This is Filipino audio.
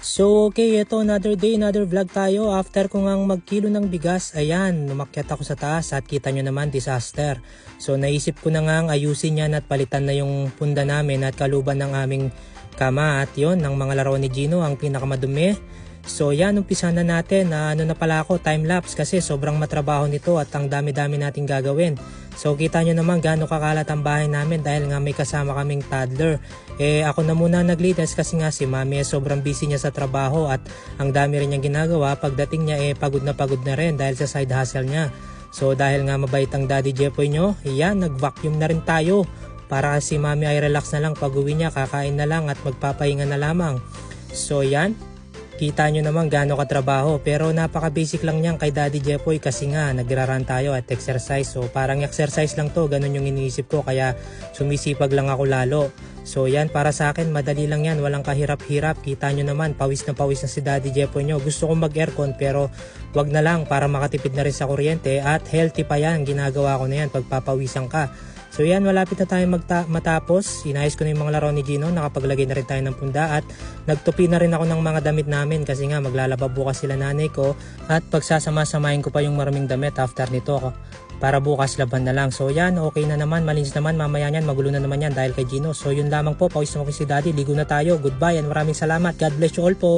So okay, ito another day, another vlog tayo. After ko ngang magkilo ng bigas, ayan, umakyat ako sa taas at kita nyo naman, disaster. So naisip ko na ngang ayusin yan at palitan na yung punda namin at kaluban ng aming kama. At yon ng mga laro ni Gino, ang pinakamadumi. So yan, umpisa na natin. Ano na pala ako, time-lapse kasi sobrang matrabaho nito at ang dami-dami nating gagawin. So kita nyo naman gaano kakalat ang bahay namin dahil nga may kasama kaming toddler. Ako na muna naglinis kasi nga si mami sobrang busy niya sa trabaho at ang dami rin niyang ginagawa. Pagdating niya pagod na rin dahil sa side hustle niya. So dahil nga mabait ang daddy Jepoy nyo, yan, nag-vacuum na rin tayo. Para si mami ay relax na lang pag uwi niya, kakain na lang at magpapahinga na lamang. So yan. Kita nyo naman gaano katrabaho pero napaka-basic lang niyan kay Daddy Jepoy kasi nga nagraran tayo at exercise. So parang exercise lang to, ganun yung iniisip ko kaya sumisipag lang ako lalo. So yan, para sa akin madali lang yan, walang kahirap-hirap. Kita nyo naman pawis na si Daddy Jepoy nyo. Gusto kong mag-aircon pero wag na lang para makatipid na rin sa kuryente at healthy pa yan, ginagawa ko na yan pagpapawisan ka. So yan, malapit na tayo matapos. Inayos ko na yung mga laro ni Gino, nakapaglagay na rin tayo ng punda at nagtupi na rin ako ng mga damit namin kasi nga maglalaba bukas sila nanay ko at pagsasama-samahin ko pa yung maraming damit after nito ako para bukas laban na lang. So yan, okay na naman, malinis naman, mamaya yan, magulo na naman yan dahil kay Gino. So yun lamang po, pawis na si Daddy, ligo na tayo, goodbye and maraming salamat, God bless you all po.